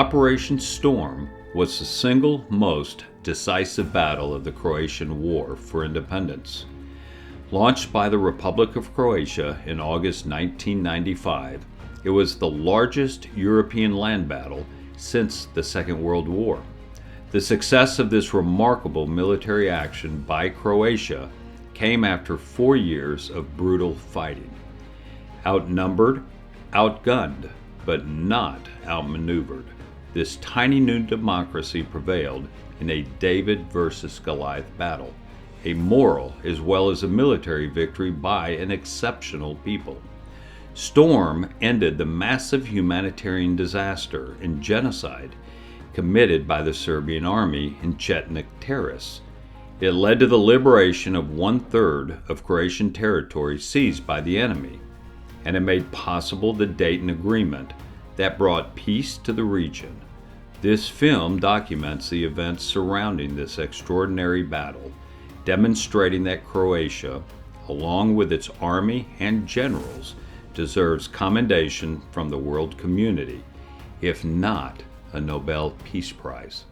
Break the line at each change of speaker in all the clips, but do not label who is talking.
Operation Storm was the single most decisive battle of the Croatian War for independence. Launched by the Republic of Croatia in August 1995, it was the largest European land battle since the Second World War. The success of this remarkable military action by Croatia came after 4 years of brutal fighting. Outnumbered, outgunned, but not outmaneuvered, this tiny new democracy prevailed in a David versus Goliath battle, a moral as well as a military victory by an exceptional people. Storm ended the massive humanitarian disaster and genocide committed by the Serbian Army and Chetnik terrorists. It led to the liberation of 1/3 of Croatian territory seized by the enemy, and it made possible the Dayton Agreement that brought peace to the region. This film documents the events surrounding this extraordinary battle, demonstrating that Croatia, along with its army and generals, deserves commendation from the world community, if not a Nobel Peace Prize.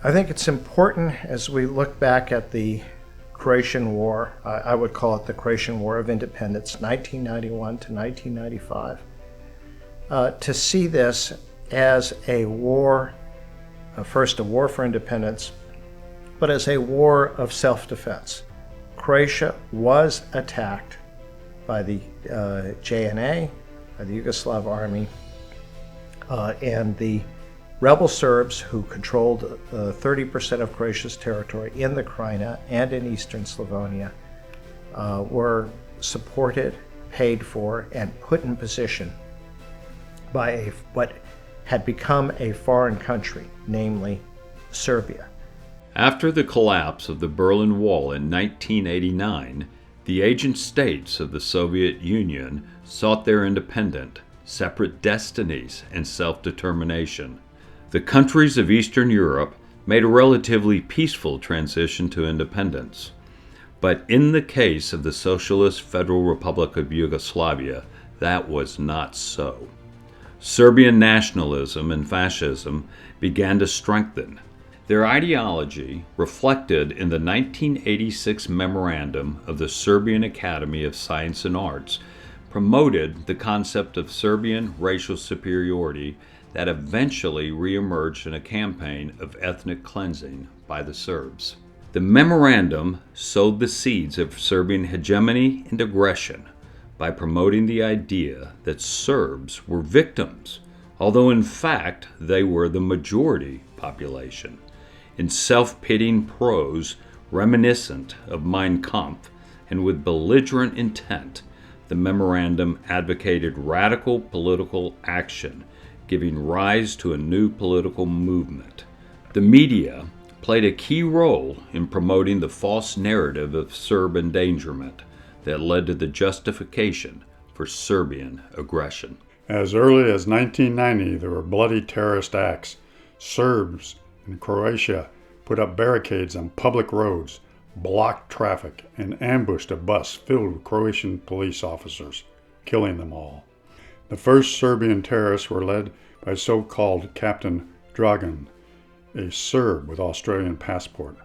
I think it's important as we look back at the Croatian War, I would call it the Croatian War of Independence, 1991 to 1995, to see this as a war, first a war for independence, but as a war of self-defense. Croatia was attacked by the JNA, by the Yugoslav army, and the rebel Serbs who controlled 30% of Croatia's territory in the Krajina and in eastern Slavonia were supported, paid for, and put in position by what had become a foreign country, namely Serbia.
After the collapse of the Berlin Wall in 1989, the agent states of the Soviet Union sought their independent, separate destinies and self-determination. The countries of Eastern Europe made a relatively peaceful transition to independence. But in the case of the Socialist Federal Republic of Yugoslavia, that was not so. Serbian nationalism and fascism began to strengthen. Their ideology, reflected in the 1986 memorandum of the Serbian Academy of Science and Arts, promoted the concept of Serbian racial superiority that eventually reemerged in a campaign of ethnic cleansing by the Serbs. The memorandum sowed the seeds of Serbian hegemony and aggression by promoting the idea that Serbs were victims, although in fact they were the majority population. In self-pitying prose reminiscent of Mein Kampf and with belligerent intent, the memorandum advocated radical political action, giving rise to a new political movement. The media played a key role in promoting the false narrative of Serb endangerment that led to the justification for Serbian aggression.
As early as 1990, there were bloody terrorist acts. Serbs in Croatia put up barricades on public roads, blocked traffic, and ambushed a bus filled with Croatian police officers, killing them all. The first Serbian terrorists were led by so-called Captain Dragan, a Serb with Australian passport.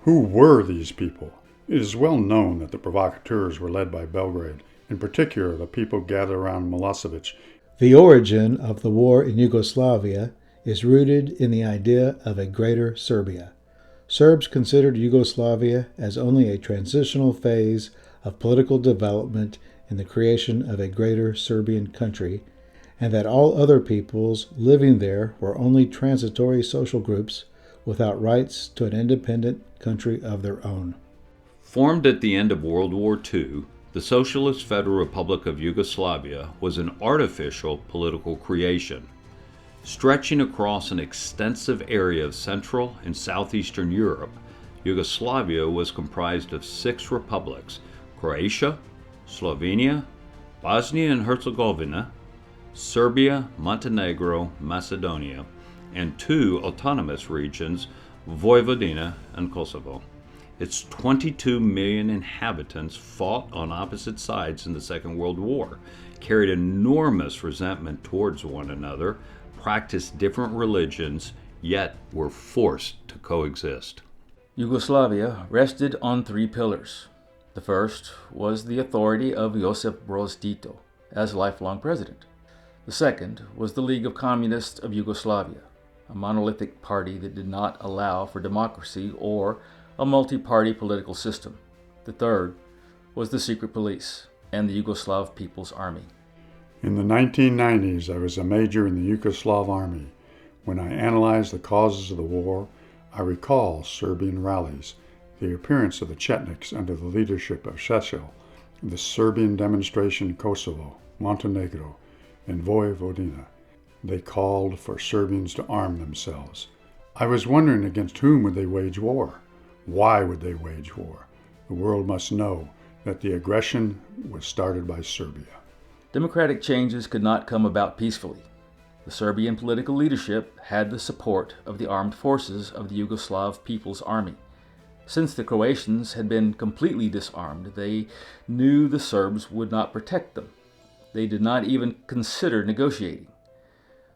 Who were these people? It is well known that the provocateurs were led by Belgrade, in particular the people gathered around Milosevic.
The origin of the war in Yugoslavia is rooted in the idea of a greater Serbia. Serbs considered Yugoslavia as only a transitional phase of political development in the creation of a greater Serbian country, and that all other peoples living there were only transitory social groups without rights to an independent country of their own.
Formed at the end of World War II, the Socialist Federal Republic of Yugoslavia was an artificial political creation. Stretching across an extensive area of Central and Southeastern Europe, Yugoslavia was comprised of 6 republics: Croatia, Slovenia, Bosnia and Herzegovina, Serbia, Montenegro, Macedonia, and 2 autonomous regions, Vojvodina and Kosovo. Its 22 million inhabitants fought on opposite sides in the Second World War, carried enormous resentment towards one another, practiced different religions, yet were forced to coexist.
Yugoslavia rested on three pillars. The first was the authority of Josip Broz Tito as lifelong president. The second was the League of Communists of Yugoslavia, a monolithic party that did not allow for democracy or a multi-party political system. The third was the secret police and the Yugoslav People's Army.
In the 1990s, I was a major in the Yugoslav Army. When I analyzed the causes of the war, I recall Serbian rallies, the appearance of the Chetniks under the leadership of Šešelj, the Serbian demonstration in Kosovo, Montenegro, and Vojvodina. They called for Serbians to arm themselves. I was wondering against whom would they wage war? Why would they wage war? The world must know that the aggression was started by Serbia.
Democratic changes could not come about peacefully. The Serbian political leadership had the support of the armed forces of the Yugoslav People's Army. Since the Croatians had been completely disarmed, they knew the Serbs would not protect them. They did not even consider negotiating.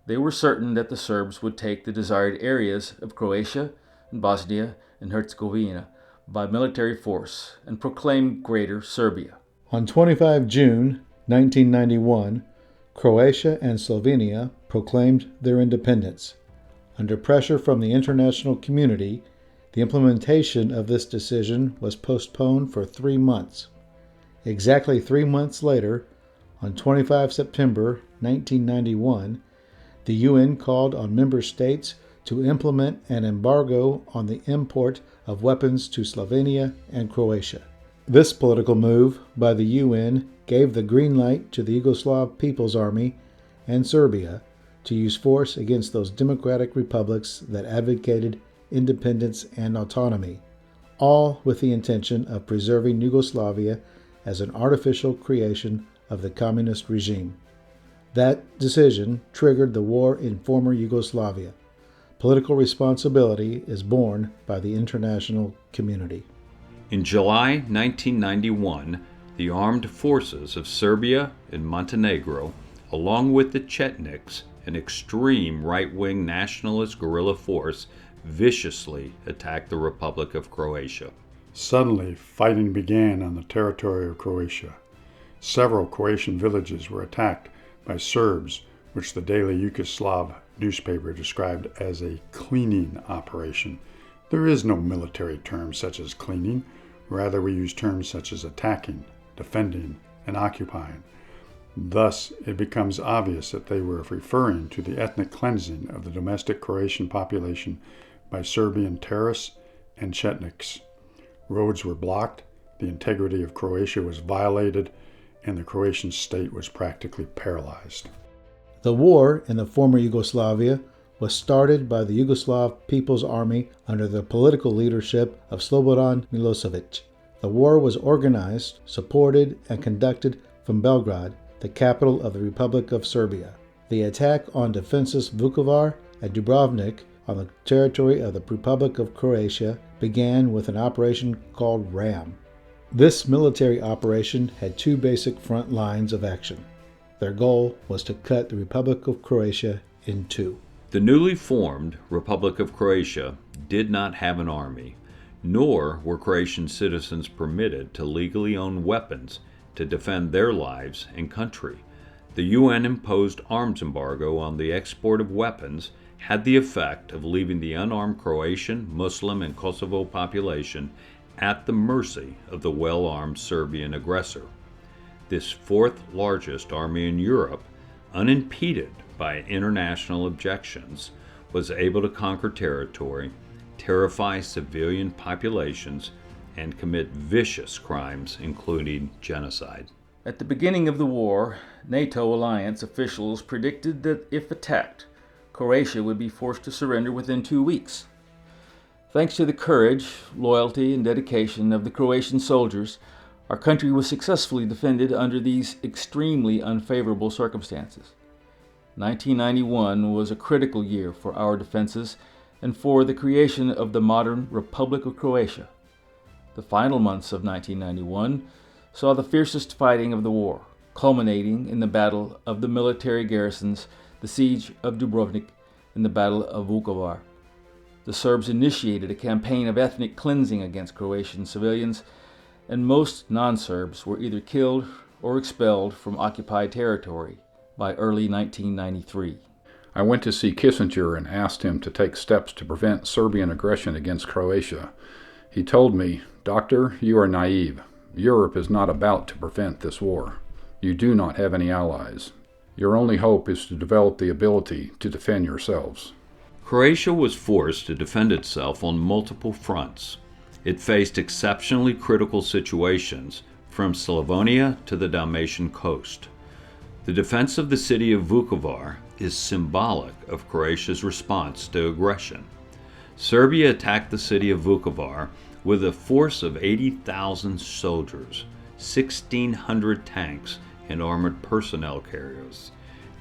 They were certain that the Serbs would take the desired areas of Croatia and Bosnia and Herzegovina by military force and proclaim Greater Serbia.
On 25 June 1991, Croatia and Slovenia proclaimed their independence. Under pressure from the international community, the implementation of this decision was postponed for 3 months. Exactly 3 months later, on 25 September 1991, the UN called on member states to implement an embargo on the import of weapons to Slovenia and Croatia. This political move by the UN gave the green light to the Yugoslav People's Army and Serbia to use force against those democratic republics that advocated independence and autonomy, all with the intention of preserving Yugoslavia as an artificial creation of the communist regime. That decision triggered the war in former Yugoslavia. Political responsibility is borne by the international community.
In July 1991, the armed forces of Serbia and Montenegro, along with the Chetniks, an extreme right-wing nationalist guerrilla force, viciously attacked the Republic of Croatia.
Suddenly, fighting began on the territory of Croatia. Several Croatian villages were attacked by Serbs, which the daily Yugoslav newspaper described as a cleaning operation. There is no military term such as cleaning. Rather, we use terms such as attacking, defending, and occupying. Thus, it becomes obvious that they were referring to the ethnic cleansing of the domestic Croatian population by Serbian terrorists and Chetniks. Roads were blocked, the integrity of Croatia was violated, and the Croatian state was practically paralyzed.
The war in the former Yugoslavia was started by the Yugoslav People's Army under the political leadership of Slobodan Milosevic. The war was organized, supported, and conducted from Belgrade, the capital of the Republic of Serbia. The attack on defenses Vukovar and Dubrovnik on the territory of the Republic of Croatia began with an operation called RAM. This military operation had two basic front lines of action. Their goal was to cut the Republic of Croatia in two.
The newly formed Republic of Croatia did not have an army, nor were Croatian citizens permitted to legally own weapons to defend their lives and country. The UN imposed arms embargo on the export of weapons had the effect of leaving the unarmed Croatian, Muslim, and Kosovo population at the mercy of the well-armed Serbian aggressor. This fourth largest army in Europe, unimpeded by international objections, was able to conquer territory, terrify civilian populations, and commit vicious crimes, including genocide.
At the beginning of the war, NATO alliance officials predicted that if attacked, Croatia would be forced to surrender within 2 weeks. Thanks to the courage, loyalty, and dedication of the Croatian soldiers, our country was successfully defended under these extremely unfavorable circumstances. 1991 was a critical year for our defenses and for the creation of the modern Republic of Croatia. The final months of 1991 saw the fiercest fighting of the war, culminating in the Battle of the Military Garrisons the siege of Dubrovnik, and the Battle of Vukovar. The Serbs initiated a campaign of ethnic cleansing against Croatian civilians, and most non-Serbs were either killed or expelled from occupied territory by early 1993.
I went to see Kissinger and asked him to take steps to prevent Serbian aggression against Croatia. He told me, "Doctor, you are naive. Europe is not about to prevent this war. You do not have any allies. Your only hope is to develop the ability to defend yourselves."
Croatia was forced to defend itself on multiple fronts. It faced exceptionally critical situations from Slavonia to the Dalmatian coast. The defense of the city of Vukovar is symbolic of Croatia's response to aggression. Serbia attacked the city of Vukovar with a force of 80,000 soldiers, 1,600 tanks and armored personnel carriers,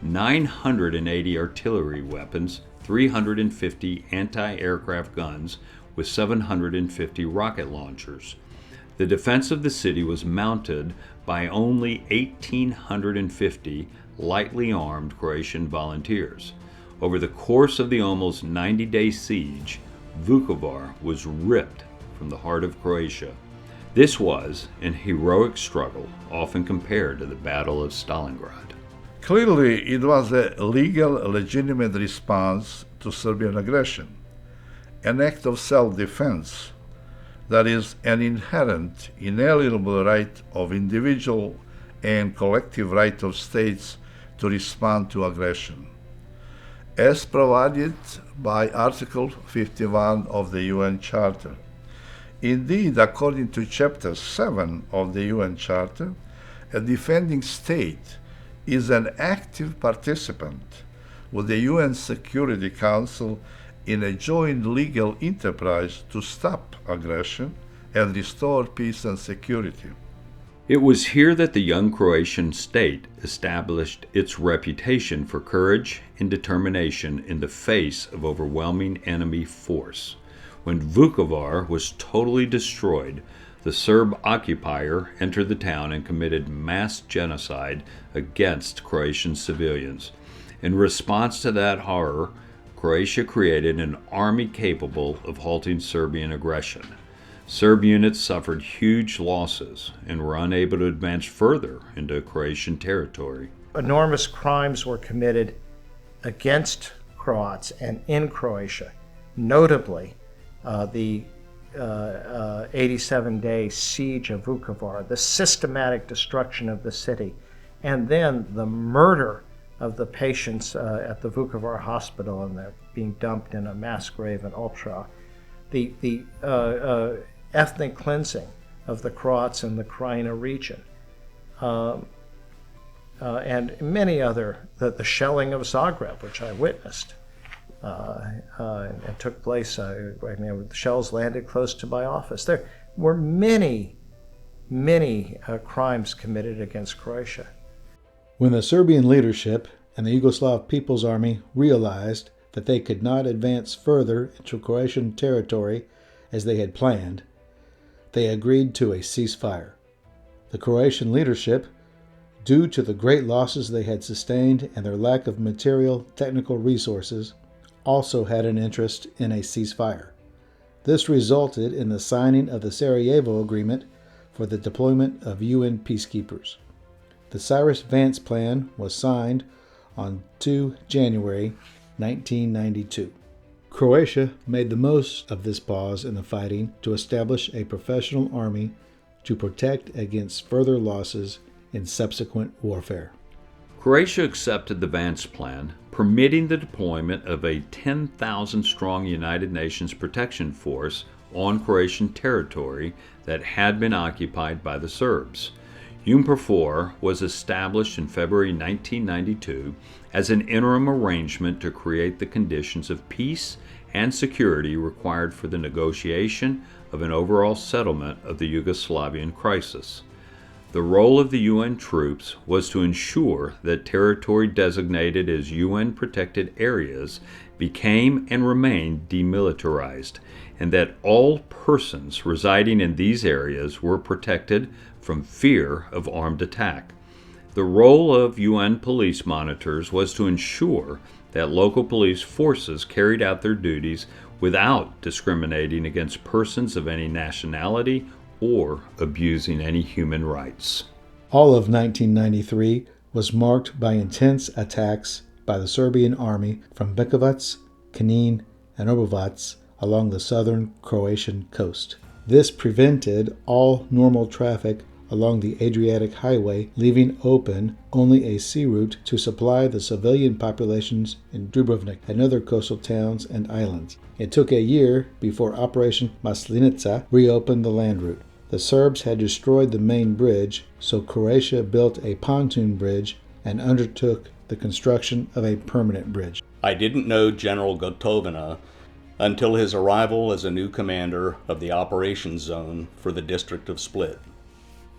980 artillery weapons, 350 anti-aircraft guns with 750 rocket launchers. The defense of the city was mounted by only 1,850 lightly armed Croatian volunteers. Over the course of the almost 90-day siege, Vukovar was ripped from the heart of Croatia. This was an heroic struggle, often compared to the Battle of Stalingrad.
Clearly, it was a legal, legitimate response to Serbian aggression, an act of self-defense that is an inherent, inalienable right of individual and collective right of states to respond to aggression, as provided by Article 51 of the UN Charter. Indeed, according to Chapter 7 of the UN Charter, a defending state is an active participant with the UN Security Council in a joint legal enterprise to stop aggression and restore peace and security.
It was here that the young Croatian state established its reputation for courage and determination in the face of overwhelming enemy force. When Vukovar was totally destroyed, the Serb occupier entered the town and committed mass genocide against Croatian civilians. In response to that horror, Croatia created an army capable of halting Serbian aggression. Serb units suffered huge losses and were unable to advance further into Croatian territory.
Enormous crimes were committed against Croats and in Croatia, notably the 87-day siege of Vukovar, the systematic destruction of the city, and then the murder of the patients at the Vukovar hospital, and they're being dumped in a mass grave in Ultra. The ethnic cleansing of the Croats in the Krajina region, and many other, the shelling of Zagreb, which I witnessed. It took place, shells landed close to my office. There were many crimes committed against Croatia.
When the Serbian leadership and the Yugoslav People's Army realized that they could not advance further into Croatian territory as they had planned, they agreed to a ceasefire. The Croatian leadership, due to the great losses they had sustained and their lack of material technical resources, also had an interest in a ceasefire. This resulted in the signing of the Sarajevo Agreement for the deployment of UN peacekeepers. The Cyrus-Vance Plan was signed on 2 January 1992. Croatia made the most of this pause in the fighting to establish a professional army to protect against further losses in subsequent warfare.
Croatia accepted the Vance Plan, permitting the deployment of a 10,000-strong United Nations protection force on Croatian territory that had been occupied by the Serbs. UNPROFOR was established in February 1992 as an interim arrangement to create the conditions of peace and security required for the negotiation of an overall settlement of the Yugoslavian crisis. The role of the UN troops was to ensure that territory designated as UN-protected areas became and remained demilitarized, and that all persons residing in these areas were protected from fear of armed attack. The role of UN police monitors was to ensure that local police forces carried out their duties without discriminating against persons of any nationality or abusing any human rights.
All of 1993 was marked by intense attacks by the Serbian army from Vukovar, Knin, and Obrenovac along the southern Croatian coast. This prevented all normal traffic along the Adriatic Highway, leaving open only a sea route to supply the civilian populations in Dubrovnik and other coastal towns and islands. It took a year before Operation Maslenica reopened the land route. The Serbs had destroyed the main bridge, so Croatia built a pontoon bridge and undertook the construction of a permanent bridge.
I didn't know General Gotovina until his arrival as a new commander of the operations zone for the district of Split.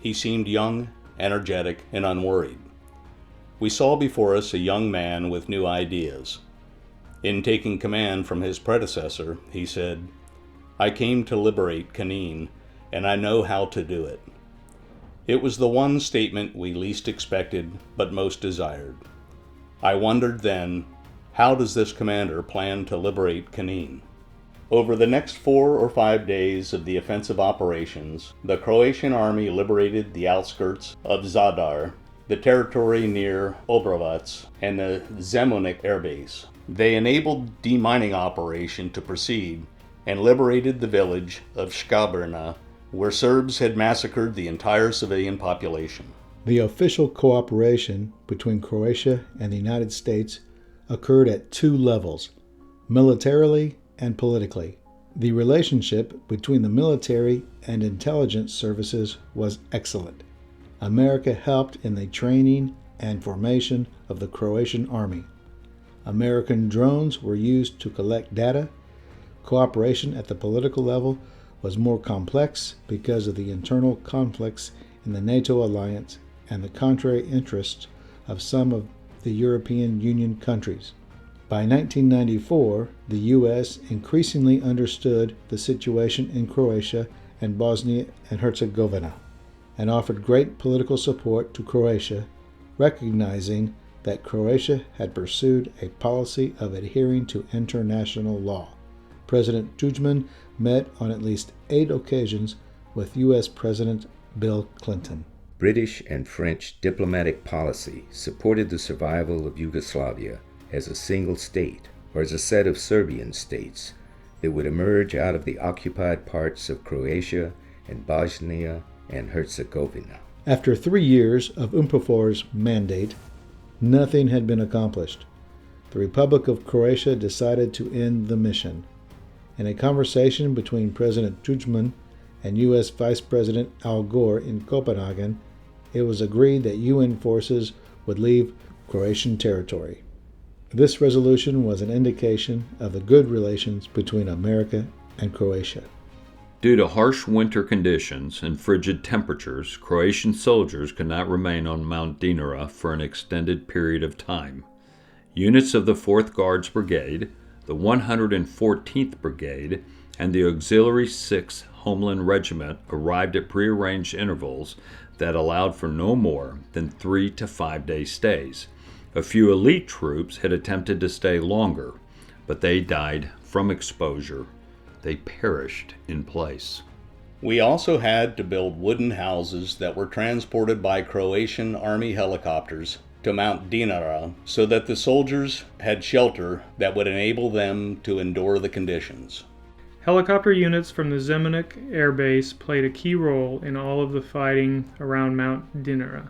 He seemed young, energetic, and unworried. We saw before us a young man with new ideas. In taking command from his predecessor, he said, "I came to liberate Knin, and I know how to do it." It was the one statement we least expected but most desired. I wondered then, how does this commander plan to liberate Knin? Over the next 4 or 5 days of the offensive operations, the Croatian army liberated the outskirts of Zadar, the territory near Obrenovac, and the Zemunik airbase. They enabled demining operation to proceed and liberated the village of Srebrenica, where Serbs had massacred the entire civilian population.
The official cooperation between Croatia and the United States occurred at 2 levels, militarily and politically. The relationship between the military and intelligence services was excellent. America helped in the training and formation of the Croatian army. American drones were used to collect data. Cooperation at the political level was more complex because of the internal conflicts in the NATO alliance and the contrary interests of some of the European Union countries. By 1994, the U.S. increasingly understood the situation in Croatia and Bosnia and Herzegovina and offered great political support to Croatia, recognizing that Croatia had pursued a policy of adhering to international law. President Tudjman met on at least 8 occasions with U.S. President Bill Clinton.
British and French diplomatic policy supported the survival of Yugoslavia as a single state, or as a set of Serbian states that would emerge out of the occupied parts of Croatia and Bosnia and Herzegovina.
After 3 years of UNPROFOR's mandate, nothing had been accomplished. The Republic of Croatia decided to end the mission. In a conversation between President Tudjman and U.S. Vice President Al Gore in Copenhagen, it was agreed that UN forces would leave Croatian territory. This resolution was an indication of the good relations between America and Croatia.
Due to harsh winter conditions and frigid temperatures, Croatian soldiers could not remain on Mount Dinara for an extended period of time. Units of the 4th Guards Brigade, the 114th Brigade, and the Auxiliary 6th Homeland Regiment arrived at prearranged intervals that allowed for no more than 3 to 5 day stays. A few elite troops had attempted to stay longer, but they died from exposure. They perished in place.
We also had to build wooden houses that were transported by Croatian Army helicopters to Mount Dinara so that the soldiers had shelter that would enable them to endure the conditions.
Helicopter units from the Zemunik Air Base played a key role in all of the fighting around Mount Dinara.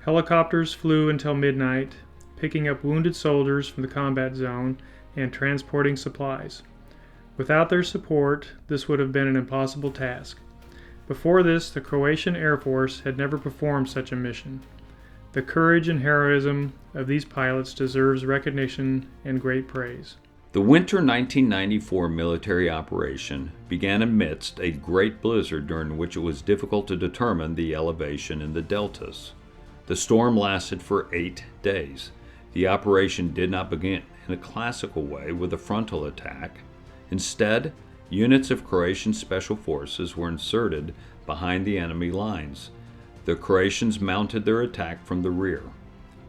Helicopters flew until midnight, picking up wounded soldiers from the combat zone and transporting supplies. Without their support, this would have been an impossible task. Before this, the Croatian Air Force had never performed such a mission. The courage and heroism of these pilots deserves recognition and great praise.
The winter 1994 military operation began amidst a great blizzard during which it was difficult to determine the elevation in the deltas. The storm lasted for 8 days. The operation did not begin in a classical way with a frontal attack. Instead, units of Croatian special forces were inserted behind the enemy lines. the Croatians mounted their attack from the rear.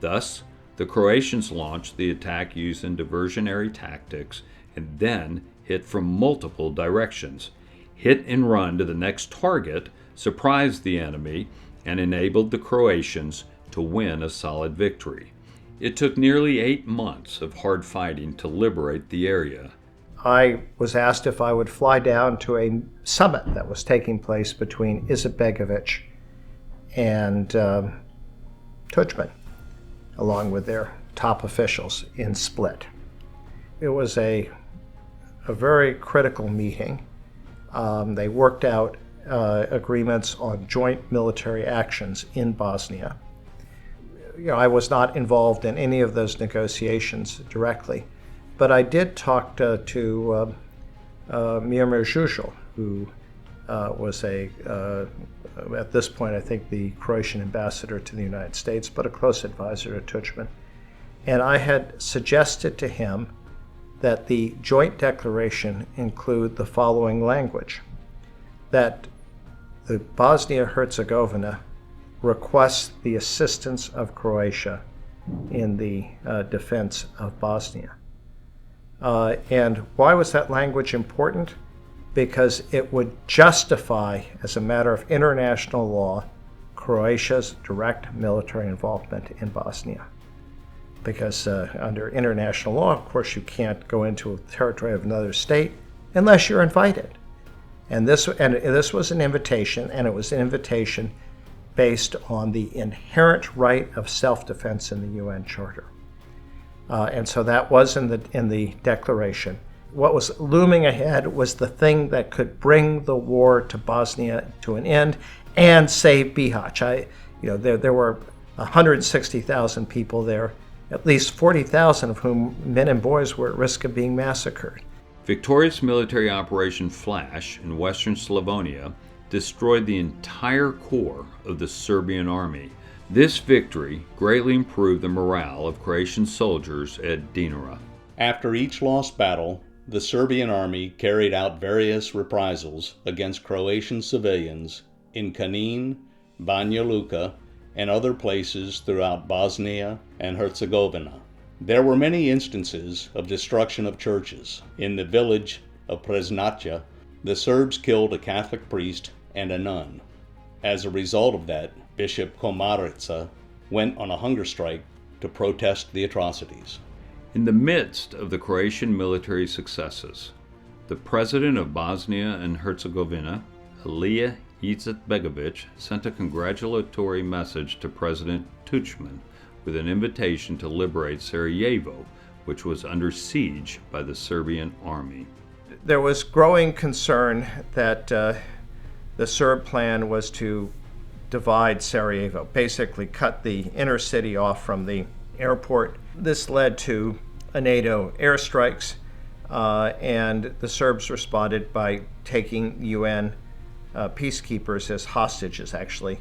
Thus, the Croatians launched the attack using diversionary tactics and then hit from multiple directions. Hit and run to the next target surprised the enemy and enabled the Croatians to win a solid victory. It took nearly 8 months of hard fighting to liberate the area.
I was asked if I would fly down to a summit that was taking place between Izetbegovic and Tudjman, along with their top officials in Split. It was a very critical meeting. They worked out agreements on joint military actions in Bosnia. I was not involved in any of those negotiations directly, but I did talk to Miomir Žužul, who was at this point, I think, the Croatian ambassador to the United States, but a close advisor to Tudjman. And I had suggested to him that the joint declaration include the following language: that the Bosnia-Herzegovina requests the assistance of Croatia in the defense of Bosnia. And why was that language important? Because it would justify, as a matter of international law, Croatia's direct military involvement in Bosnia. Because under international law, of course, you can't go into the territory of another state unless you're invited. And this was an invitation, and it was an invitation based on the inherent right of self-defense in the UN Charter. And so that was in the declaration. What was looming ahead was the thing that could bring the war to Bosnia to an end and save Bihac. There were 160,000 people there, at least 40,000 of whom, men and boys, were at risk of being massacred.
Victorious military Operation Flash in western Slavonia destroyed the entire core of the Serbian army. This victory greatly improved the morale of Croatian soldiers at Dinara.
After each lost battle, the Serbian army carried out various reprisals against Croatian civilians in Kanin, Banja Luka, and other places throughout Bosnia and Herzegovina. There were many instances of destruction of churches. In the village of Presnacha, the Serbs killed a Catholic priest and a nun. As a result of that, Bishop Komarica went on a hunger strike to protest the atrocities.
In the midst of the Croatian military successes, the president of Bosnia and Herzegovina, Alija Izetbegovic, sent a congratulatory message to President Tudjman with an invitation to liberate Sarajevo, which was under siege by the Serbian army.
There was growing concern that the Serb plan was to divide Sarajevo, basically cut the inner city off from the airport. This led to NATO airstrikes, and the Serbs responded by taking UN peacekeepers as hostages, actually,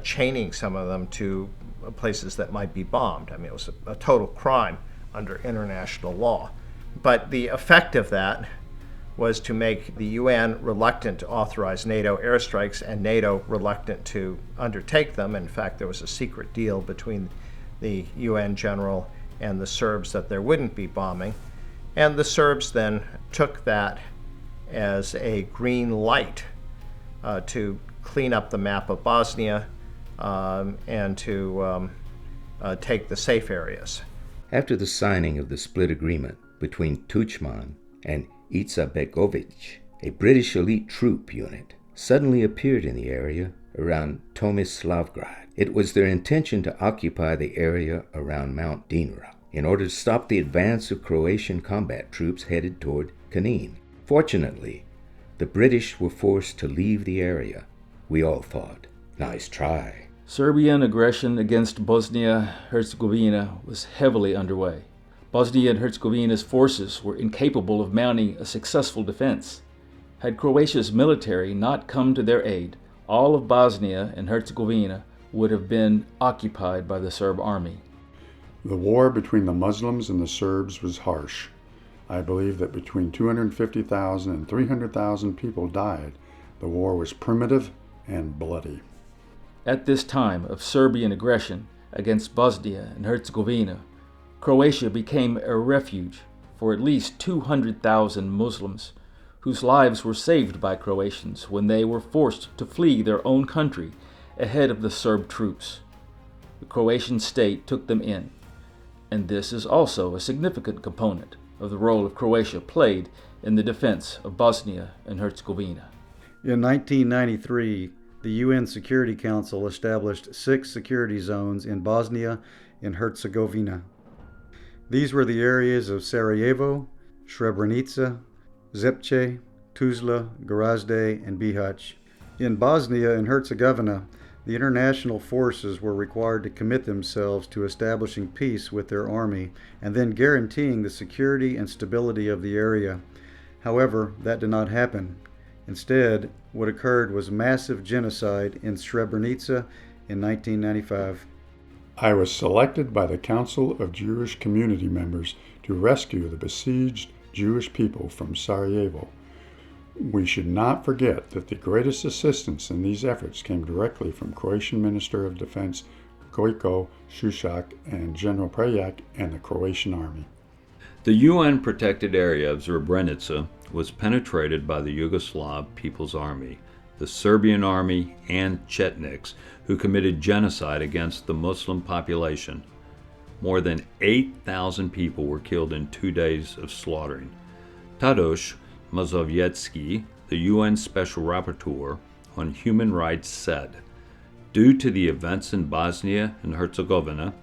chaining some of them to places that might be bombed. I mean, it was a total crime under international law. But the effect of that was to make the UN reluctant to authorize NATO airstrikes and NATO reluctant to undertake them. In fact, there was a secret deal between the UN general and the Serbs that there wouldn't be bombing. And the Serbs then took that as a green light to clean up the map of Bosnia and to take the safe areas.
After the signing of the split agreement between Tudjman and Izetbegovic, a British elite troop unit suddenly appeared in the area around Tomislavgrad. It was their intention to occupy the area around Mount Dinara in order to stop the advance of Croatian combat troops headed toward Kanin. Fortunately, the British were forced to leave the area. We all thought, nice try.
Serbian aggression against Bosnia-Herzegovina was heavily underway. Bosnia and Herzegovina's forces were incapable of mounting a successful defense. Had Croatia's military not come to their aid, all of Bosnia and Herzegovina would have been occupied by the Serb army.
The war between the Muslims and the Serbs was harsh. I believe that between 250,000 and 300,000 people died. The war was primitive and bloody.
At this time of Serbian aggression against Bosnia and Herzegovina, Croatia became a refuge for at least 200,000 Muslims whose lives were saved by Croatians when they were forced to flee their own country ahead of the Serb troops. The Croatian state took them in, and this is also a significant component of the role of Croatia played in the defense of Bosnia and Herzegovina.
In 1993, the UN Security Council established 6 security zones in Bosnia and Herzegovina. These were the areas of Sarajevo, Srebrenica, Zepce, Tuzla, Gorazde, and Bihac. In Bosnia and Herzegovina, the international forces were required to commit themselves to establishing peace with their army and then guaranteeing the security and stability of the area. However, that did not happen. Instead, what occurred was massive genocide in Srebrenica in 1995.
I was selected by the Council of Jewish Community Members to rescue the besieged Jewish people from Sarajevo. We should not forget that the greatest assistance in these efforts came directly from Croatian Minister of Defense Gojko Šušak and General Prevailed and the Croatian Army.
The UN-protected area of Srebrenica was penetrated by the Yugoslav People's Army, the Serbian Army and Chetniks, who committed genocide against the Muslim population. More than 8,000 people were killed in 2 days of slaughtering. Tadeusz Mazowiecki, the UN Special Rapporteur on Human Rights, said, "Due to the events in Bosnia and Herzegovina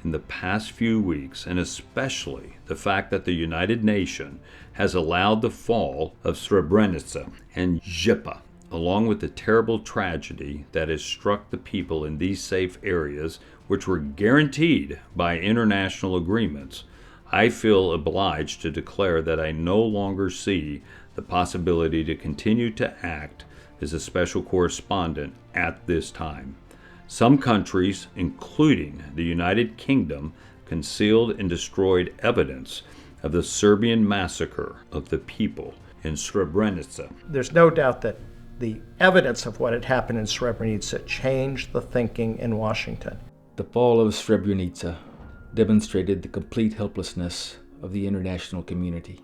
in the past few weeks, and especially the fact that the United Nations has allowed the fall of Srebrenica and Žipa, along with the terrible tragedy that has struck the people in these safe areas, which were guaranteed by international agreements, I feel obliged to declare that I no longer see the possibility to continue to act as a special correspondent at this time. Some countries, including the United Kingdom, concealed and destroyed evidence of the Serbian massacre of the people in Srebrenica."
There's no doubt that the evidence of what had happened in Srebrenica changed the thinking in Washington.
The fall of Srebrenica demonstrated the complete helplessness of the international community.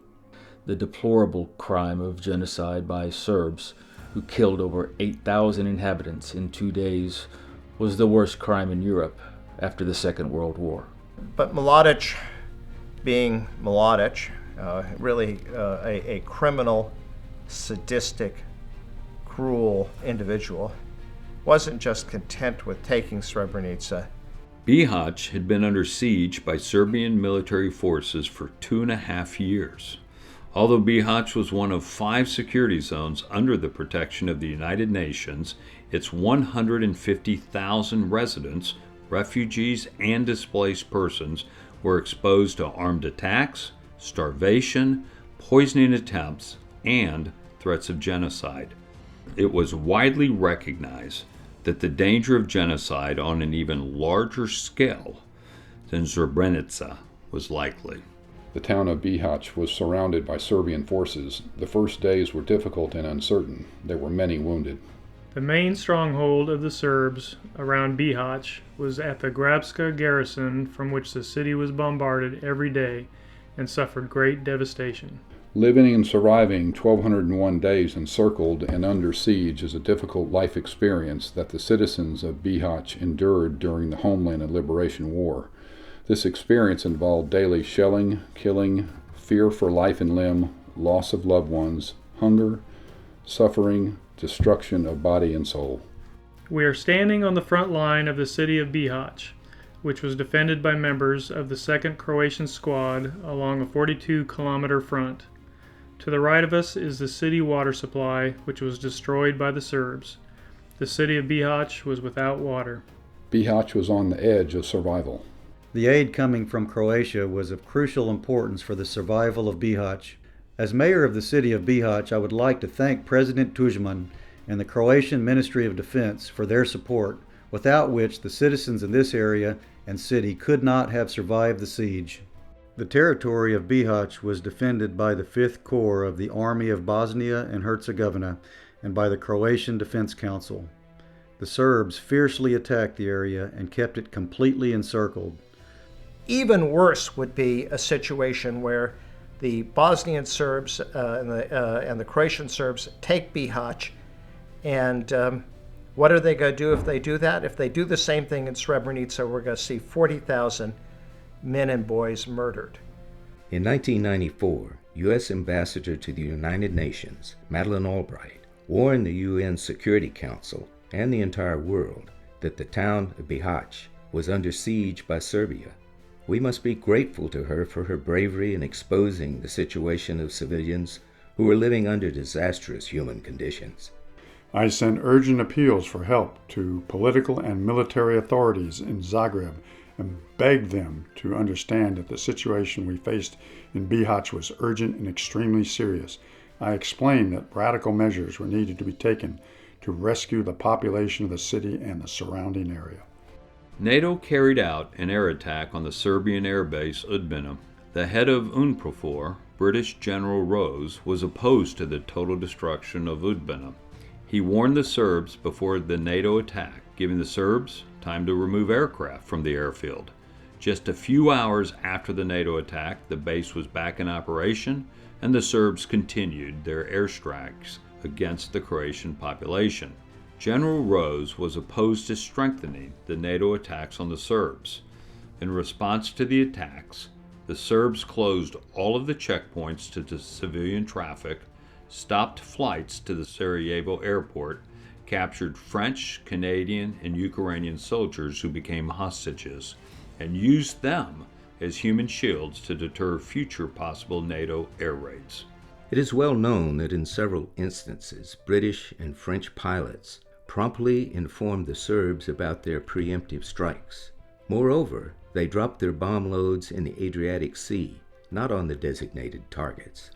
The deplorable crime of genocide by Serbs, who killed over 8,000 inhabitants in 2 days, was the worst crime in Europe after the Second World War.
But Mladic, being Mladic, really a criminal, sadistic, cruel individual, wasn't just content with taking Srebrenica.
Bihac had been under siege by Serbian military forces for 2.5 years. Although Bihac was one of 5 security zones under the protection of the United Nations, its 150,000 residents, refugees, and displaced persons were exposed to armed attacks, starvation, poisoning attempts, and threats of genocide. It was widely recognized that the danger of genocide on an even larger scale than Srebrenica was likely.
The town of Bihac was surrounded by Serbian forces. The first days were difficult and uncertain. There were many wounded.
The main stronghold of the Serbs around Bihac was at the Grabska garrison, from which the city was bombarded every day and suffered great devastation.
Living and surviving 1,201 days encircled and under siege is a difficult life experience that the citizens of Bihac endured during the Homeland and Liberation War. This experience involved daily shelling, killing, fear for life and limb, loss of loved ones, hunger, suffering, destruction of body and soul.
We are standing on the front line of the city of Bihac, which was defended by members of the 2nd Croatian Squad along a 42-kilometer front. To the right of us is the city water supply, which was destroyed by the Serbs. The city of Bihac was without water.
Bihac was on the edge of survival.
The aid coming from Croatia was of crucial importance for the survival of Bihac. As mayor of the city of Bihac, I would like to thank President Tudjman and the Croatian Ministry of Defense for their support, without which the citizens in this area and city could not have survived the siege. The territory of Bihac was defended by the 5th Corps of the Army of Bosnia and Herzegovina and by the Croatian Defense Council. The Serbs fiercely attacked the area and kept it completely encircled.
Even worse would be a situation where the Bosnian Serbs and the Croatian Serbs take Bihac, and what are they going to do if they do that? If they do the same thing in Srebrenica, we're going to see 40,000 men and boys murdered.
In 1994, U.S. Ambassador to the United Nations, Madeleine Albright, warned the UN Security Council and the entire world that the town of Bihac was under siege by Serbia. We must be grateful to her for her bravery in exposing the situation of civilians who were living under disastrous human conditions.
I sent urgent appeals for help to political and military authorities in Zagreb and begged them to understand that the situation we faced in Bihac was urgent and extremely serious. I explained that radical measures were needed to be taken to rescue the population of the city and the surrounding area.
NATO carried out an air attack on the Serbian air base Udbina. The head of UNPROFOR, British General Rose, was opposed to the total destruction of Udbina. He warned the Serbs before the NATO attack, giving the Serbs time to remove aircraft from the airfield. Just a few hours after the NATO attack, the base was back in operation, and the Serbs continued their airstrikes against the Croatian population. General Rose was opposed to strengthening the NATO attacks on the Serbs. In response to the attacks, the Serbs closed all of the checkpoints to the civilian traffic, stopped flights to the Sarajevo airport, captured French, Canadian, and Ukrainian soldiers who became hostages, and used them as human shields to deter future possible NATO air raids.
It is well known that in several instances, British and French pilots promptly informed the Serbs about their preemptive strikes. Moreover, they dropped their bomb loads in the Adriatic Sea, not on the designated targets.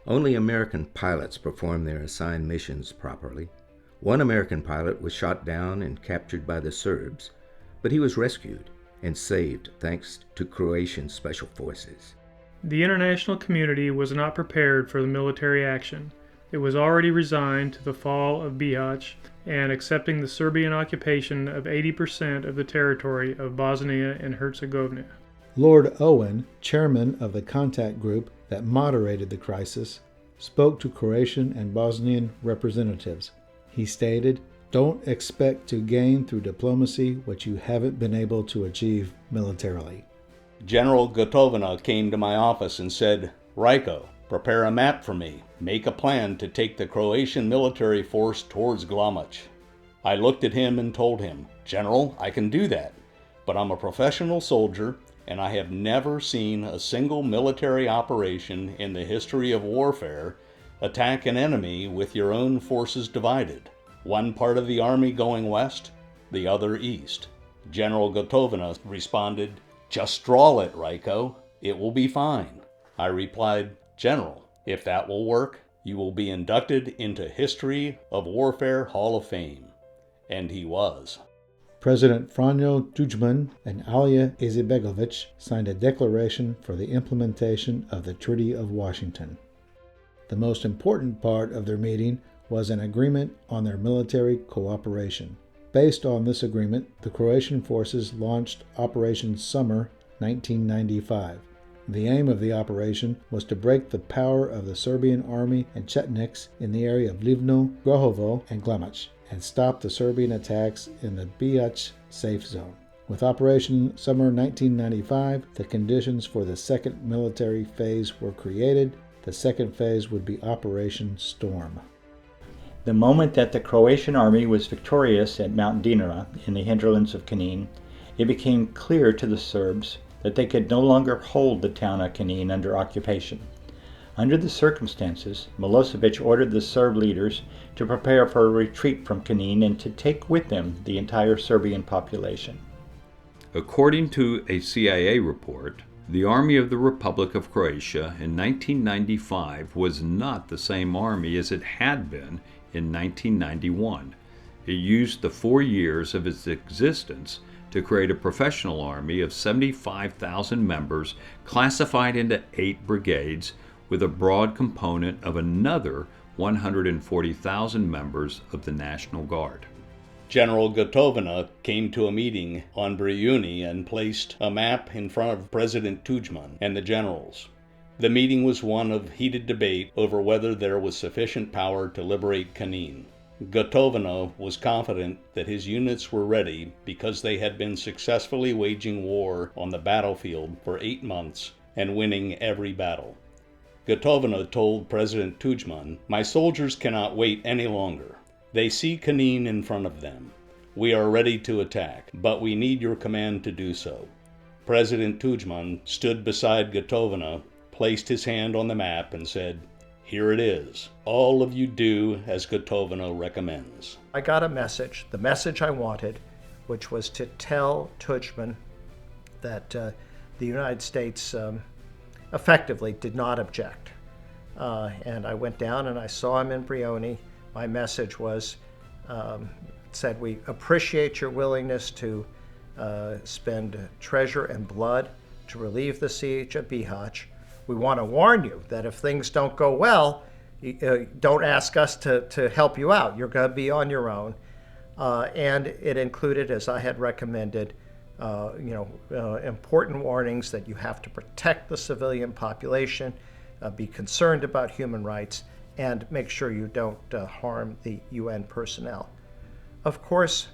Only American pilots performed their assigned missions properly. One American pilot was shot down and captured by the Serbs, but he was rescued and saved thanks to Croatian special forces.
The international community was not prepared for the military action. It was already resigned to the fall of Bihac and accepting the Serbian occupation of 80% of the territory of Bosnia and Herzegovina.
Lord Owen, chairman of the contact group that moderated the crisis, spoke to Croatian and Bosnian representatives. He stated, "Don't expect to gain through diplomacy what you haven't been able to achieve militarily."
General Gotovina came to my office and said, "Rajko, prepare a map for me. Make a plan to take the Croatian military force towards Glamac." I looked at him and told him, "General, I can do that, but I'm a professional soldier and I have never seen a single military operation in the history of warfare attack an enemy with your own forces divided. One part of the army going west, the other east." General Gotovina responded, "Just straw it, Rajko. It will be fine." I replied, "General, if that will work, you will be inducted into History of Warfare Hall of Fame." And he was.
President Franjo Tudjman and Alija Izetbegovic signed a declaration for the implementation of the Treaty of Washington. The most important part of their meeting was an agreement on their military cooperation. Based on this agreement, the Croatian forces launched Operation Summer 1995. The aim of the operation was to break the power of the Serbian Army and Chetniks in the area of Livno, Grohovo, and Glamac, and stop the Serbian attacks in the Bihac safe zone. With Operation Summer 1995, the conditions for the second military phase were created. The second phase would be Operation Storm.
The moment that the Croatian army was victorious at Mount Dinara in the hinterlands of Knin, it became clear to the Serbs that they could no longer hold the town of Knin under occupation. Under the circumstances, Milosevic ordered the Serb leaders to prepare for a retreat from Knin and to take with them the entire Serbian population.
According to a CIA report, the Army of the Republic of Croatia in 1995 was not the same army as it had been in 1991. It used the 4 years of its existence to create a professional army of 75,000 members classified into 8 brigades with a broad component of another 140,000 members of the National Guard.
General Gotovina came to a meeting on Briuni and placed a map in front of President Tudjman and the generals. The meeting was one of heated debate over whether there was sufficient power to liberate Knin. Gotovina was confident that his units were ready because they had been successfully waging war on the battlefield for 8 months and winning every battle. Gotovina told President Tudjman, "My soldiers cannot wait any longer. They see Knin in front of them. We are ready to attack, but we need your command to do so." President Tudjman stood beside Gotovina, placed his hand on the map, and said, "Here it is. All of you do as Gotovina recommends."
I got a message, the message I wanted, which was to tell Tudjman that the United States effectively did not object. And I went down and I saw him in Brioni. My message was, said, "We appreciate your willingness to spend treasure and blood to relieve the siege of Bihac. We want to warn you that if things don't go well, don't ask us to help you out. You're going to be on your own." And it included, as I had recommended, important warnings that you have to protect the civilian population, be concerned about human rights, and make sure you don't harm the UN personnel. Of course,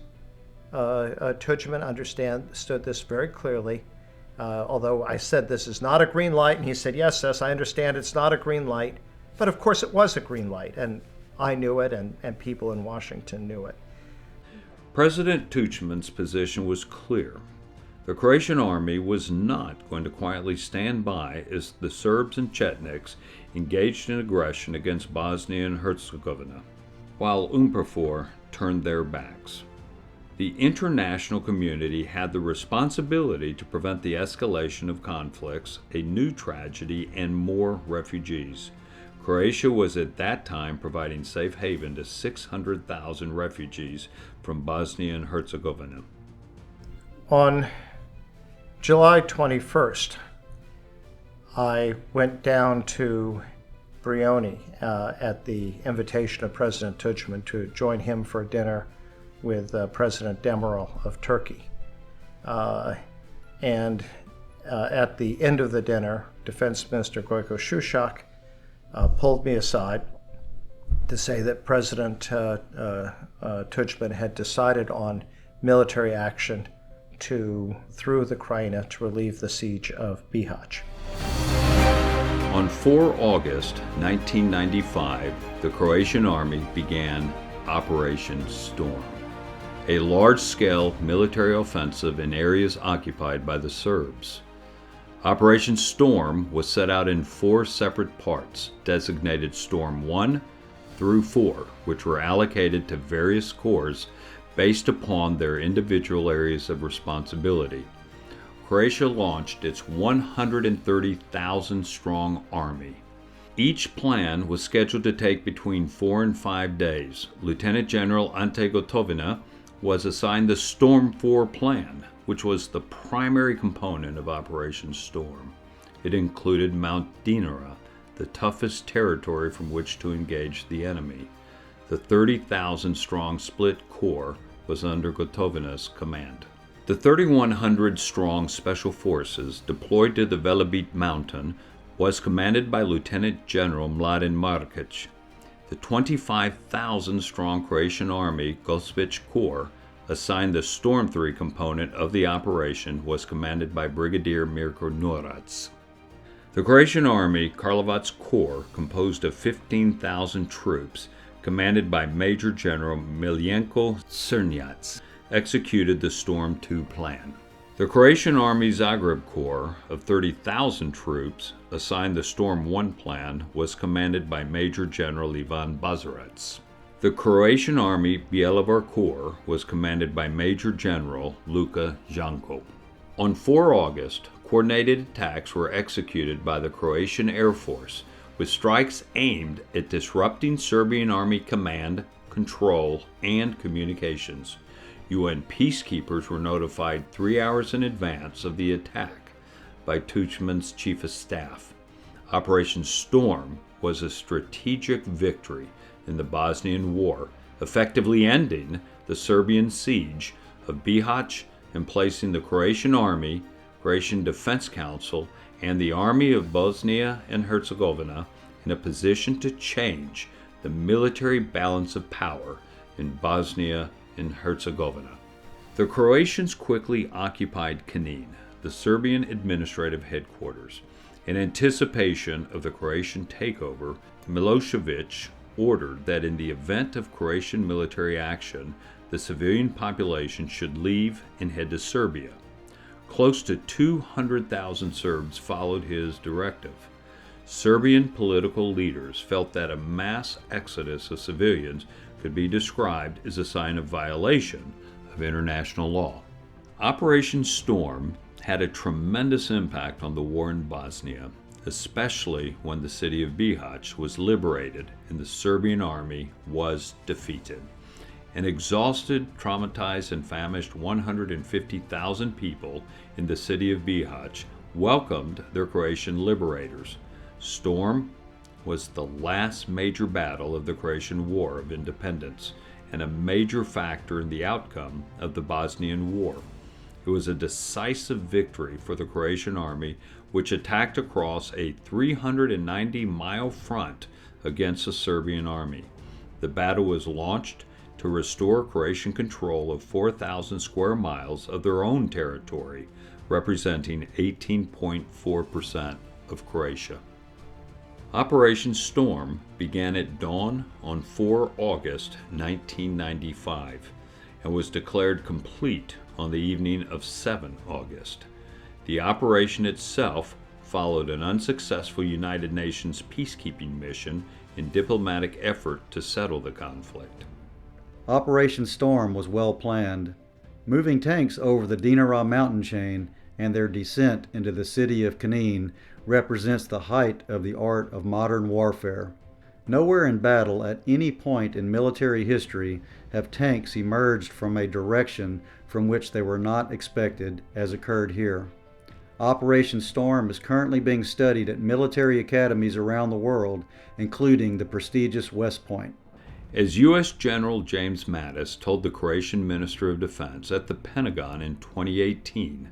Tudjman understood this very clearly, although I said this is not a green light, and he said, yes, I understand it's not a green light, but of course it was a green light, and I knew it, and people in Washington knew it.
President Tudjman's position was clear. The Croatian army was not going to quietly stand by as the Serbs and Chetniks engaged in aggression against Bosnia and Herzegovina, while UNPROFOR turned their backs. The international community had the responsibility to prevent the escalation of conflicts, a new tragedy, and more refugees. Croatia was at that time providing safe haven to 600,000 refugees from Bosnia and Herzegovina.
On July 21st, I went down to Brioni at the invitation of President Tudjman to join him for dinner with President Demirel of Turkey. And at the end of the dinner, Defense Minister Gojko Šušak pulled me aside to say that President Tudjman had decided on military action through the Krajina to relieve the siege of Bihac.
On 4 August 1995, the Croatian army began Operation Storm, a large-scale military offensive in areas occupied by the Serbs. Operation Storm was set out in 4 separate parts, designated Storm 1 through 4, which were allocated to various corps based upon their individual areas of responsibility. Croatia launched its 130,000-strong army. Each plan was scheduled to take between 4 and 5 days. Lieutenant General Ante Gotovina was assigned the Storm 4 plan, which was the primary component of Operation Storm. It included Mount Dinara, the toughest territory from which to engage the enemy. The 30,000-strong Split Corps was under Gotovina's command. The 3,100-strong Special Forces deployed to the Velebit Mountain was commanded by Lieutenant General Mladen Markic. The 25,000-strong Croatian Army Gospić Corps, assigned the Storm 3 component of the operation, was commanded by Brigadier Mirko Norac. The Croatian Army Karlovac Corps, composed of 15,000 troops, commanded by Major General Miljenko Crnjac, executed the Storm 2 plan. The Croatian Army Zagreb Corps of 30,000 troops, assigned the Storm 1 plan, was commanded by Major General Ivan Bazarac. The Croatian Army Bjelovar Corps was commanded by Major General Luka Janko. On 4 August, coordinated attacks were executed by the Croatian Air Force, with strikes aimed at disrupting Serbian Army command, control, and communications. UN peacekeepers were notified 3 hours in advance of the attack by Tudjman's Chief of Staff. Operation Storm was a strategic victory in the Bosnian War effectively ending the Serbian siege of Bihac and placing the Croatian Army, Croatian Defense Council, and the Army of Bosnia and Herzegovina in a position to change the military balance of power in Bosnia and Herzegovina. The Croatians quickly occupied Knin, the Serbian administrative headquarters. In anticipation of the Croatian takeover, Milosevic ordered that in the event of Croatian military action, the civilian population should leave and head to Serbia. Close to 200,000 Serbs followed his directive. Serbian political leaders felt that a mass exodus of civilians could be described as a sign of violation of international law. Operation Storm had a tremendous impact on the war in Bosnia, especially when the city of Bihac was liberated and the Serbian army was defeated. An exhausted, traumatized, and famished 150,000 people in the city of Bihac welcomed their Croatian liberators. Storm was the last major battle of the Croatian War of Independence and a major factor in the outcome of the Bosnian War. It was a decisive victory for the Croatian army, which attacked across a 390-mile front against the Serbian army. The battle was launched to restore Croatian control of 4,000 square miles of their own territory, representing 18.4% of Croatia. Operation Storm began at dawn on 4 August 1995 and was declared complete on the evening of 7 August. The operation itself followed an unsuccessful United Nations peacekeeping mission in diplomatic effort to settle the conflict.
Operation Storm was well planned. Moving tanks over the Dinara mountain chain and their descent into the city of Knin represents the height of the art of modern warfare. Nowhere in battle at any point in military history have tanks emerged from a direction from which they were not expected, as occurred here. Operation Storm is currently being studied at military academies around the world, including the prestigious West Point.
As U.S. General James Mattis told the Croatian Minister of Defense at the Pentagon in 2018,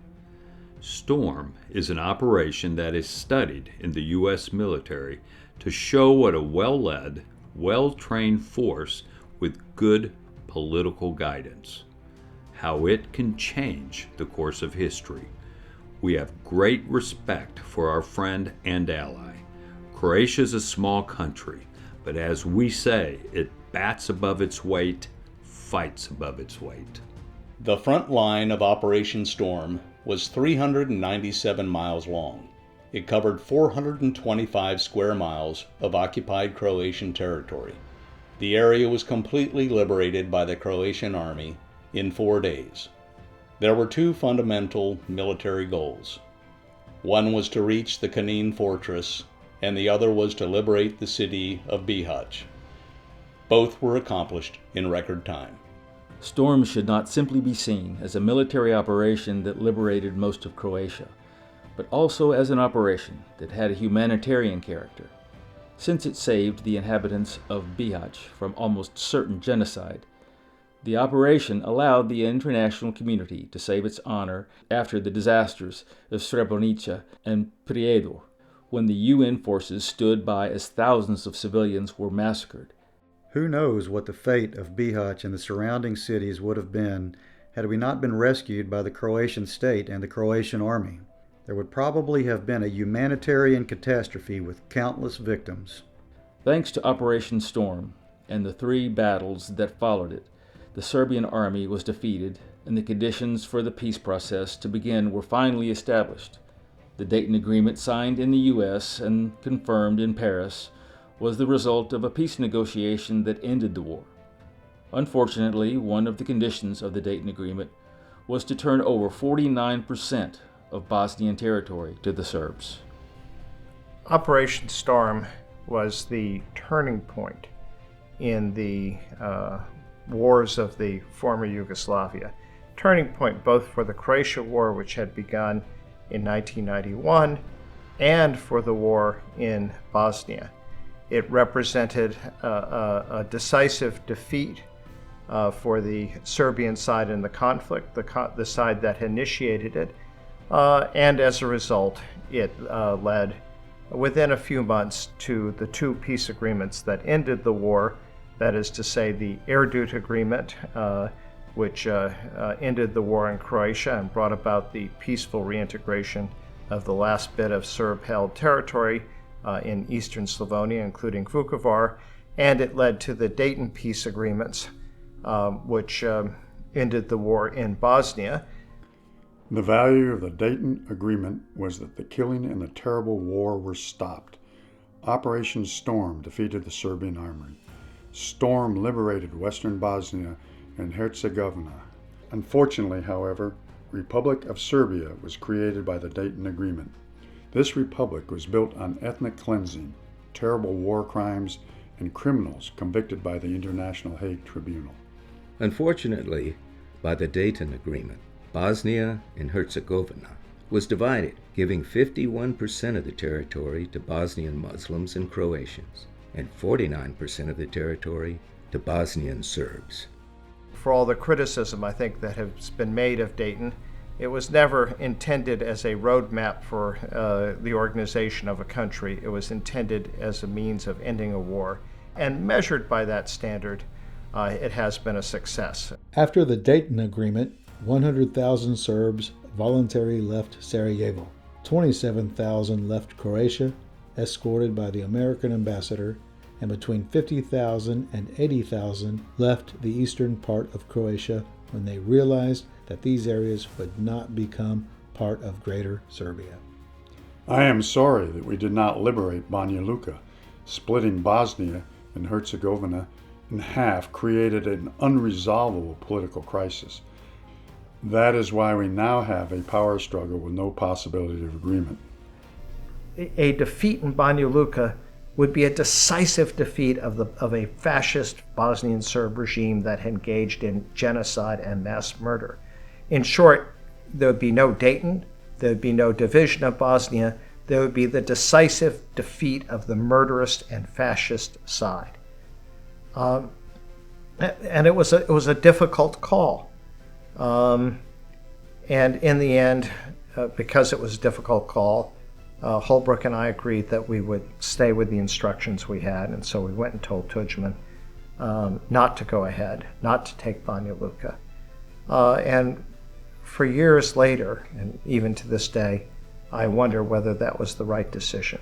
Storm is an operation that is studied in the U.S. military to show what a well-led, well-trained force with good political guidance, how it can change the course of history. We have great respect for our friend and ally. Croatia is a small country, but as we say, it bats above its weight, fights above its weight.
The front line of Operation Storm was 397 miles long. It covered 425 square miles of occupied Croatian territory. The area was completely liberated by the Croatian army in 4 days. There were 2 fundamental military goals. One was to reach the Knin fortress, and the other was to liberate the city of Bihac. Both were accomplished in record time.
Storm should not simply be seen as a military operation that liberated most of Croatia, but also as an operation that had a humanitarian character, since it saved the inhabitants of Bihac from almost certain genocide. The operation allowed the international community to save its honor after the disasters of Srebrenica and prevailed, when the UN forces stood by as thousands of civilians were massacred.
Who knows what the fate of Bihac and the surrounding cities would have been had we not been rescued by the Croatian state and the Croatian army. There would probably have been a humanitarian catastrophe with countless victims.
Thanks to Operation Storm and the 3 battles that followed it, the Serbian army was defeated and the conditions for the peace process to begin were finally established. The Dayton Agreement, signed in the U.S. and confirmed in Paris, was the result of a peace negotiation that ended the war. Unfortunately, one of the conditions of the Dayton Agreement was to turn over 49% of Bosnian territory to the Serbs.
Operation Storm was the turning point in the wars of the former Yugoslavia. Turning point both for the Croatia War, which had begun in 1991, and for the war in Bosnia. It represented a decisive defeat for the Serbian side in the conflict, the side that initiated it, and as a result, it led within a few months to the two peace agreements that ended the war, that is to say the Erdut Agreement, which ended the war in Croatia and brought about the peaceful reintegration of the last bit of Serb-held territory in eastern Slavonia, including Vukovar, and it led to the Dayton Peace Agreements, which ended the war in Bosnia.
The value of the Dayton Agreement was that the killing and the terrible war were stopped. Operation Storm defeated the Serbian Army. Storm liberated western Bosnia and Herzegovina. Unfortunately, however, Republic of Serbia was created by the Dayton Agreement. This republic was built on ethnic cleansing, terrible war crimes, and criminals convicted by the International Hague Tribunal.
Unfortunately, by the Dayton Agreement, Bosnia and Herzegovina was divided, giving 51% of the territory to Bosnian Muslims and Croatians, and 49% of the territory to Bosnian Serbs.
For all the criticism, I think, that has been made of Dayton, it was never intended as a roadmap for the organization of a country. It was intended as a means of ending a war. And measured by that standard, it has been a success.
After the Dayton Agreement, 100,000 Serbs voluntarily left Sarajevo. 27,000 left Croatia, escorted by the American ambassador, and between 50,000 and 80,000 left the eastern part of Croatia when they realized that these areas would not become part of Greater Serbia.
I am sorry that we did not liberate Banja Luka. Splitting Bosnia and Herzegovina in half created an unresolvable political crisis. That is why we now have a power struggle with no possibility of agreement.
A defeat in Banja Luka would be a decisive defeat of a fascist Bosnian Serb regime that engaged in genocide and mass murder. In short, there would be no Dayton, there would be no division of Bosnia, there would be the decisive defeat of the murderous and fascist side. And it was a difficult call. And in the end, because it was a difficult call, Holbrooke and I agreed that we would stay with the instructions we had, and so we went and told Tudjman not to go ahead, not to take Banja Luka. And for years later, and even to this day, I wonder whether that was the right decision.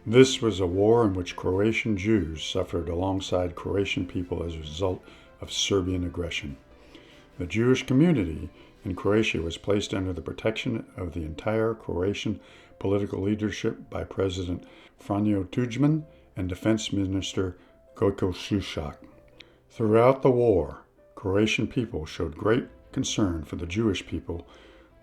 This was a war in which Croatian Jews suffered alongside Croatian people as a result of Serbian aggression. The Jewish community in Croatia was placed under the protection of the entire Croatian political leadership by President Franjo Tudjman and Defense Minister Gojko Šušak. Throughout the war, Croatian people showed great concern for the Jewish people,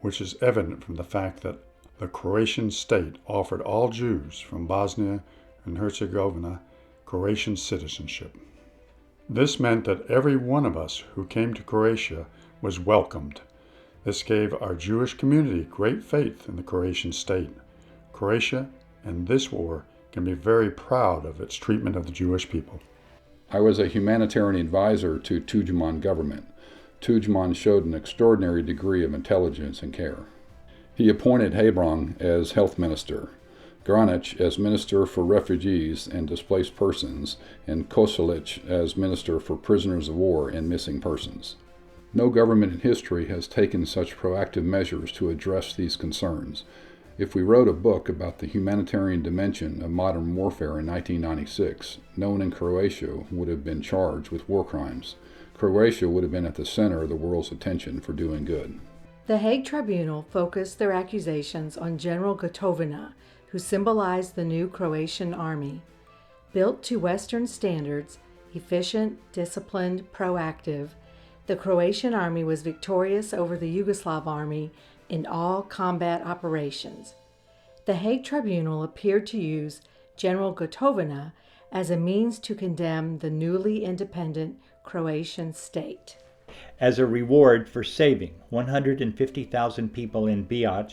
which is evident from the fact that the Croatian state offered all Jews from Bosnia and Herzegovina Croatian citizenship. This meant that every one of us who came to Croatia was welcomed. This gave our Jewish community great faith in the Croatian state. Croatia, in this war, can be very proud of its treatment of the Jewish people.
I was a humanitarian advisor to Tudjman government. Tudjman showed an extraordinary degree of intelligence and care. He appointed Hebrang as health minister, Granic as minister for refugees and displaced persons, and Koselic as minister for prisoners of war and missing persons. No government in history has taken such proactive measures to address these concerns. If we wrote a book about the humanitarian dimension of modern warfare in 1996, no one in Croatia would have been charged with war crimes. Croatia would have been at the center of the world's attention for doing good.
The Hague Tribunal focused their accusations on General Gotovina, who symbolized the new Croatian army. Built to Western standards, efficient, disciplined, proactive, the Croatian army was victorious over the Yugoslav army in all combat operations. The Hague Tribunal appeared to use General Gotovina as a means to condemn the newly independent Croatian state.
As a reward for saving 150,000 people in Bihac,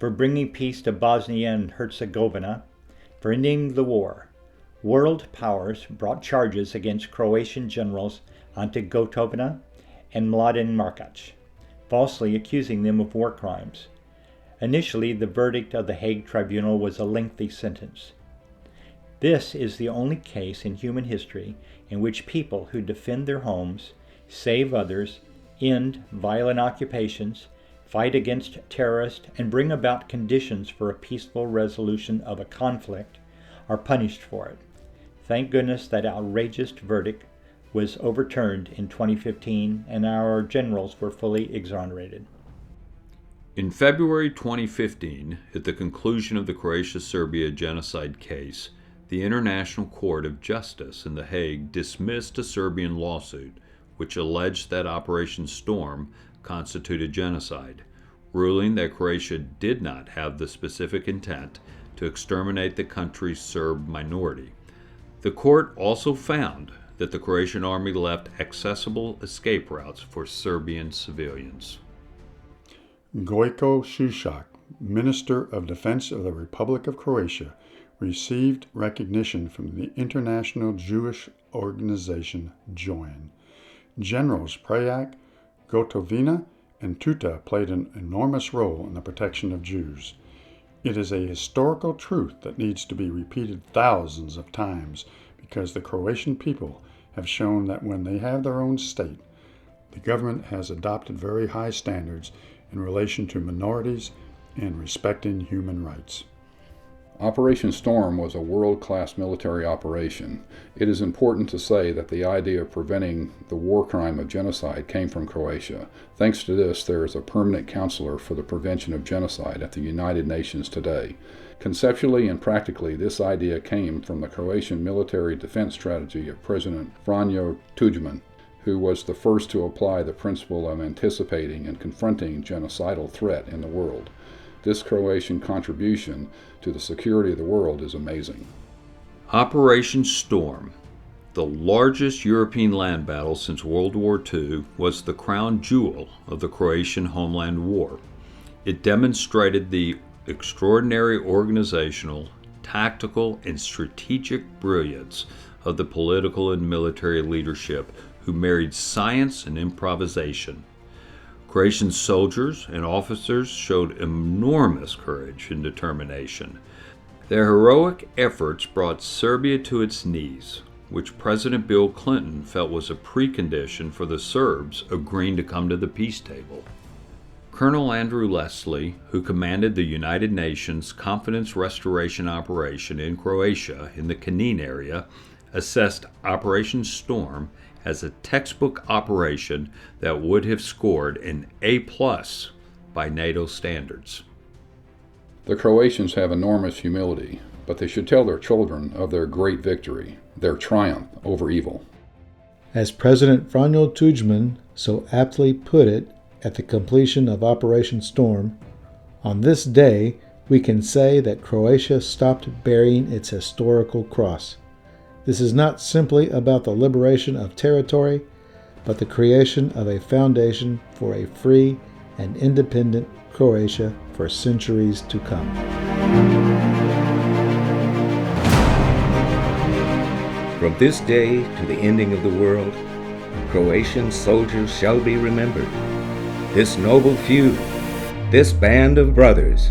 for bringing peace to Bosnia and Herzegovina, for ending the war, world powers brought charges against Croatian generals Ante Gotovina and Mladen Markac, falsely accusing them of war crimes. Initially, the verdict of the Hague Tribunal was a lengthy sentence. This is the only case in human history in which people who defend their homes, save others, end violent occupations, fight against terrorists, and bring about conditions for a peaceful resolution of a conflict are punished for it. Thank goodness that outrageous verdict was overturned in 2015 and our generals were fully exonerated.
In February 2015, at the conclusion of the Croatia-Serbia genocide case, the International Court of Justice in The Hague dismissed a Serbian lawsuit which alleged that Operation Storm constituted genocide, ruling that Croatia did not have the specific intent to exterminate the country's Serb minority. The court also found that the Croatian army left accessible escape routes for Serbian civilians.
Gojko Šušak, Minister of Defense of the Republic of Croatia, received recognition from the international Jewish organization JOIN. Generals Prejak, Gotovina, and Tuta played an enormous role in the protection of Jews. It is a historical truth that needs to be repeated thousands of times because the Croatian people have shown that when they have their own state, the government has adopted very high standards in relation to minorities and respecting human rights.
Operation Storm was a world-class military operation. It is important to say that the idea of preventing the war crime of genocide came from Croatia. Thanks to this, there is a permanent counselor for the prevention of genocide at the United Nations today. Conceptually and practically, this idea came from the Croatian military defense strategy of President Franjo Tuđman, who was the first to apply the principle of anticipating and confronting genocidal threat in the world. This Croatian contribution to the security of the world is amazing.
Operation Storm, the largest European land battle since World War II, was the crown jewel of the Croatian homeland war. It demonstrated the extraordinary organizational, tactical, and strategic brilliance of the political and military leadership who married science and improvisation. Croatian soldiers and officers showed enormous courage and determination. Their heroic efforts brought Serbia to its knees, which President Bill Clinton felt was a precondition for the Serbs agreeing to come to the peace table. Colonel Andrew Leslie, who commanded the United Nations Confidence Restoration Operation in Croatia in the Knin area, assessed Operation Storm as a textbook operation that would have scored an A+ by NATO standards.
The Croatians have enormous humility, but they should tell their children of their great victory, their triumph over evil.
As President Franjo Tuđman so aptly put it at the completion of Operation Storm, on this day we can say that Croatia stopped bearing its historical cross. This is not simply about the liberation of territory, but the creation of a foundation for a free and independent Croatia for centuries to come.
From this day to the ending of the world, Croatian soldiers shall be remembered. This noble feud, this band of brothers,